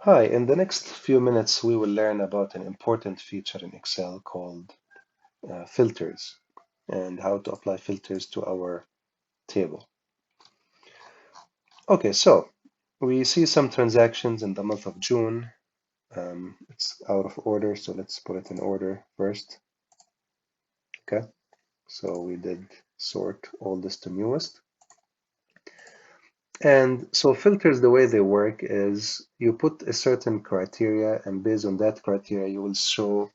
Hi, in the next few minutes, we will learn about an important feature in Excel called filters and how to apply filters to our table. Okay, so we see some transactions in the month of June. It's out of order, so let's put it in order first. Okay, so we did sort oldest to newest. And so filters, the way they work is you put a certain criteria, and based on that criteria, you will show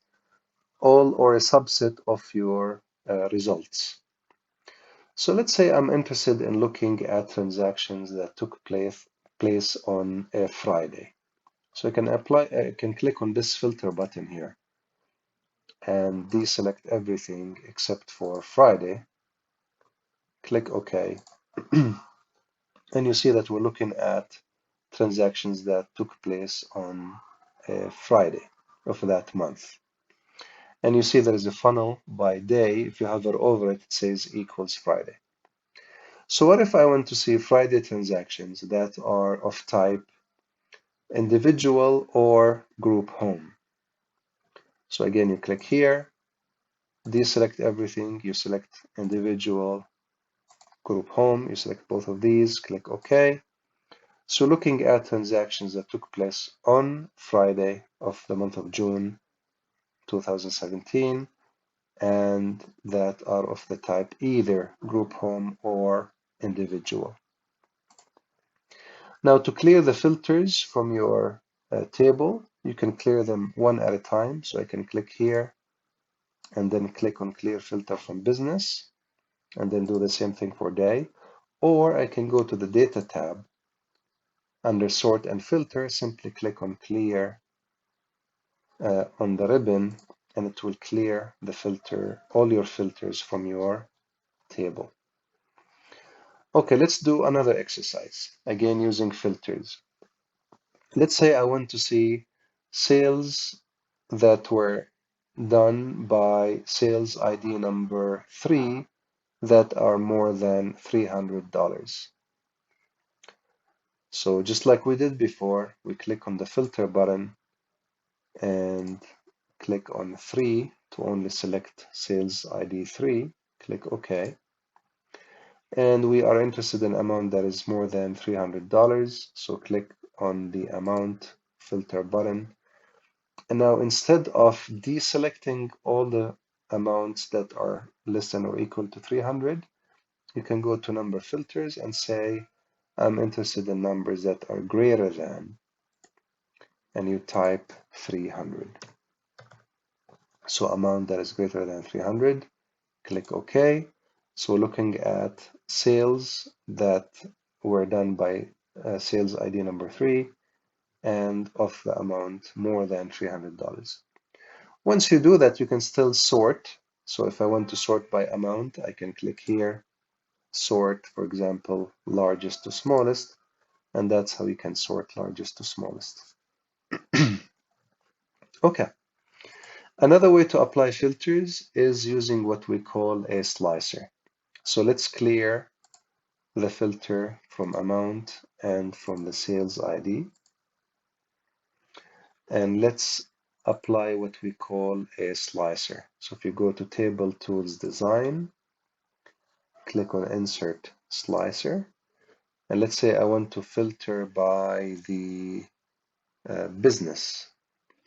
all or a subset of your results. So let's say I'm interested in looking at transactions that took place on a Friday. So I can click on this filter button here and deselect everything except for Friday. Click OK. And you see that we're looking at transactions that took place on a Friday of that month. And you see there is a funnel by day. If you hover over it, it says equals Friday. So what if I want to see Friday transactions that are of type individual or group home? So again, you click here, deselect everything, you select individual, group home, you select both of these, click OK. So looking at transactions that took place on Friday of the month of June 2017 and that are of the type either group home or individual. Now to clear the filters from your table, you can clear them one at a time. So I can click here and then click on clear filter from business and then do the same thing for day. Or I can go to the data tab under sort and filter, simply click on clear on the ribbon and it will clear the filter, all your filters from your table. Okay, let's do another exercise, again using filters. Let's say I want to see sales that were done by sales ID number 3 that are more than $300. So just like we did before, we click on the filter button and click on 3 to only select sales ID 3, click OK. And we are interested in amount that is more than $300, so click on the amount filter button. And now instead of deselecting all the amounts that are less than or equal to 300, you can go to number filters and say, I'm interested in numbers that are greater than, and you type 300. So amount that is greater than 300, click OK. So looking at sales that were done by sales ID number 3 and of the amount more than $300. Once you do that, you can still sort. So if I want to sort by amount, I can click here, sort, for example, largest to smallest, and that's how you can sort largest to smallest. Okay. Another way to apply filters is using what we call a slicer. So let's clear the filter from amount and from the sales ID. And let's apply what we call a slicer. So if you go to Table Tools Design, click on Insert Slicer, and let's say I want to filter by the business.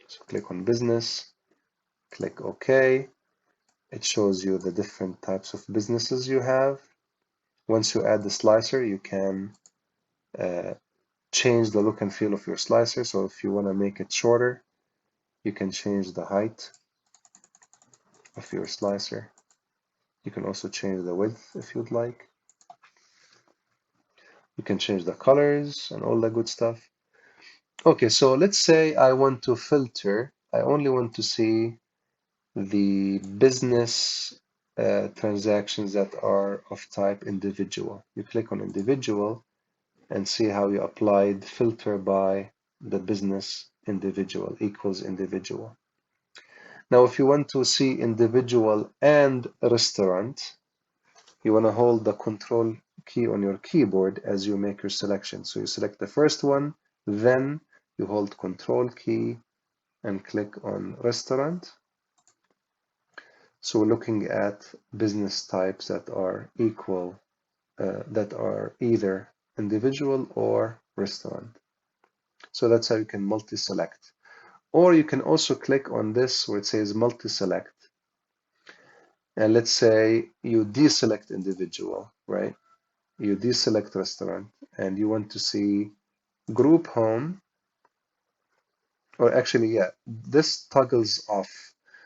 So click on Business, click OK. It shows you the different types of businesses you have. Once you add the slicer, you can change the look and feel of your slicer. So if you want to make it shorter, you can change the height of your slicer. You can also change the width if you'd like. You can change the colors and all that good stuff. Okay, so let's say I want to filter. I only want to see the business transactions that are of type individual. You click on individual and see how you applied filter by the business individual equals individual. Now, if you want to see individual and restaurant, you want to hold the control key on your keyboard as you make your selection. So you select the first one, then you hold Control key and click on restaurant. So we're looking at business types that are equal, that are either individual or restaurant. So that's how you can multi-select. Or you can also click on this where it says multi-select. And let's say you deselect individual, right? You deselect restaurant and you want to see group home, or actually, yeah, this toggles off.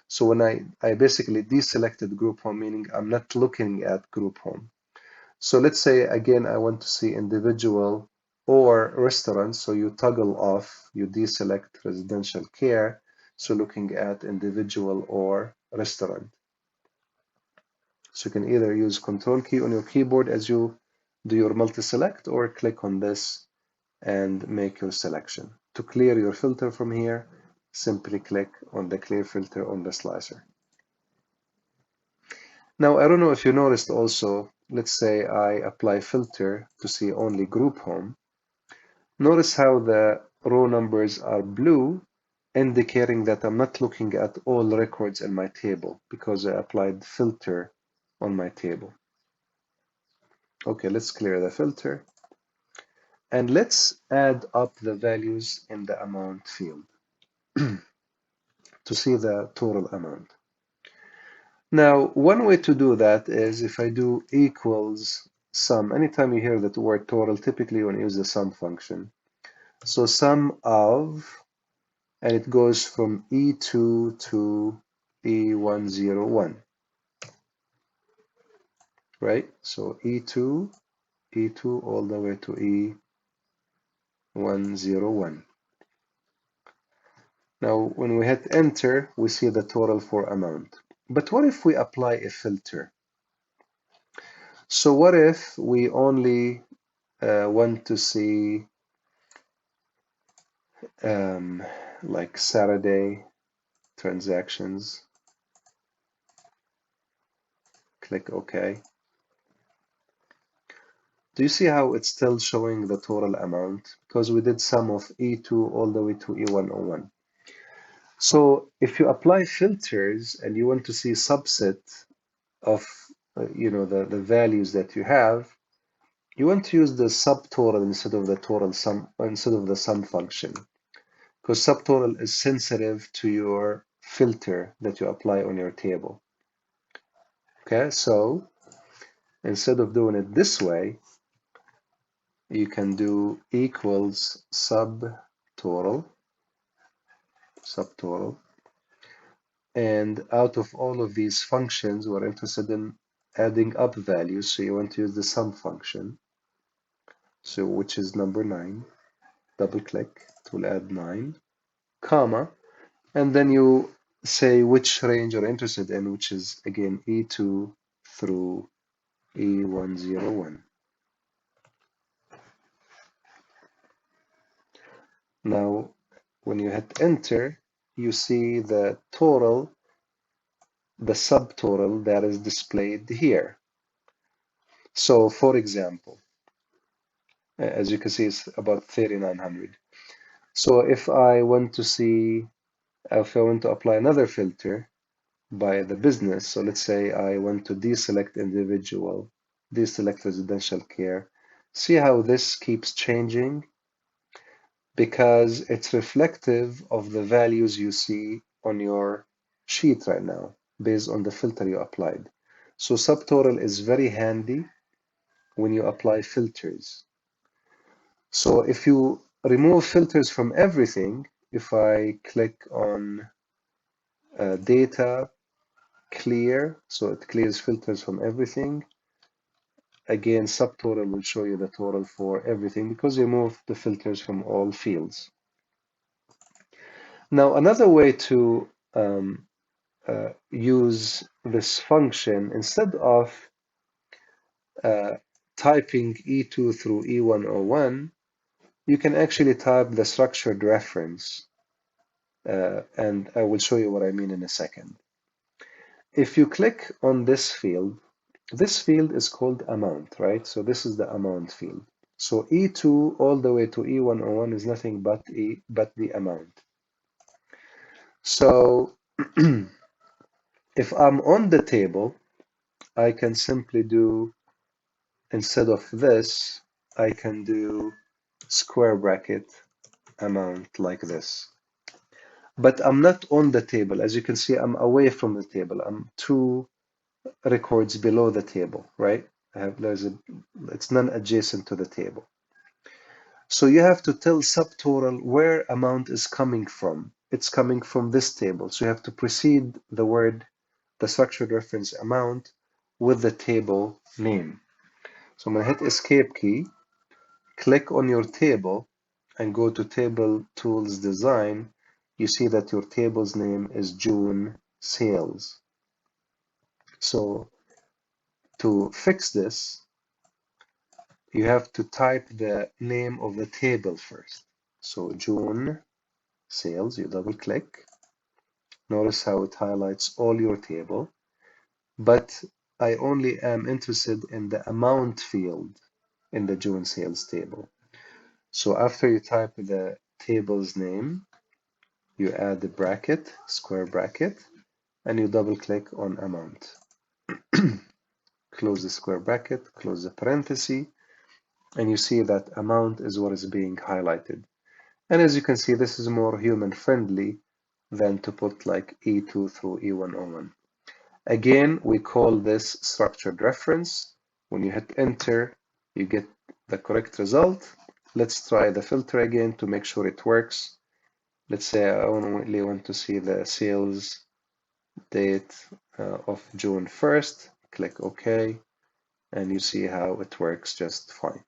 So when I basically deselected group home, meaning I'm not looking at group home. So let's say again, I want to see individual or restaurant. So you toggle off, you deselect residential care. So looking at individual or restaurant. So you can either use Control key on your keyboard as you do your multi-select, or click on this and make your selection. To clear your filter from here, simply click on the clear filter on the slicer. Now, I don't know if you noticed also, let's say I apply filter to see only group home. Notice how the row numbers are blue, indicating that I'm not looking at all records in my table because I applied filter on my table. Okay, let's clear the filter. And let's add up the values in the amount field to see the total amount. Now, one way to do that is if I do equals sum. Anytime you hear the word total, typically you want to use the sum function. So sum of, and it goes from E2 to E101, right? So E2, E2 all the way to E101. Now, when we hit enter, we see the total for amount. But what if we apply a filter? So what if we only want to see like Saturday transactions? Click OK. Do you see how it's still showing the total amount? Because we did sum of E2 all the way to E101. So if you apply filters and you want to see subset of the values that you have, you want to use the subtotal instead of the total sum, instead of the sum function, because subtotal is sensitive to your filter that you apply on your table. Okay, so instead of doing it this way, you can do equals subtotal, and out of all of these functions, we're interested in adding up values, so you want to use the sum function, so which is number 9. Double click, it will add 9, comma, and then you say which range you're interested in, which is again E2 through E101. Now, when you hit enter, you see the total, the subtotal that is displayed here. So, for example, as you can see, it's about 3,900. So if I want to see, if I want to apply another filter by the business, so let's say I want to deselect individual, deselect residential care, see how this keeps changing? Because it's reflective of the values you see on your sheet right now, based on the filter you applied. So subtotal is very handy when you apply filters. So if you remove filters from everything, if I click on data, clear, so it clears filters from everything, again, subtotal will show you the total for everything because you remove the filters from all fields. Now, another way to use this function, instead of typing E2 through E101, you can actually type the structured reference, and I will show you what I mean in a second. If you click on this field is called amount, right? So this is the amount field. So E2 all the way to E101 is nothing but the amount. So if I'm on the table, I can simply do, instead of this, I can do square bracket amount like this. But I'm not on the table. As you can see, I'm away from the table. I'm 2 records below the table, right? It's non-adjacent to the table. So you have to tell subtotal where amount is coming from. It's coming from this table. So you have to precede the structured reference amount with the table name. So I'm going to hit escape key, click on your table, and go to Table Tools Design. You see that your table's name is June Sales. So to fix this, you have to type the name of the table first. So June Sales, you double click. Notice how it highlights all your table, but I only am interested in the amount field in the June sales table. So after you type the table's name, you add the bracket, square bracket, and you double click on amount. Close the square bracket, close the parenthesis, and you see that amount is what is being highlighted. And as you can see, this is more human friendly than to put like E2 through E101. Again, we call this structured reference. When you hit enter, you get the correct result. Let's try the filter again to make sure it works. Let's say I only want to see the sales date of June 1st. Click OK, and you see how it works just fine.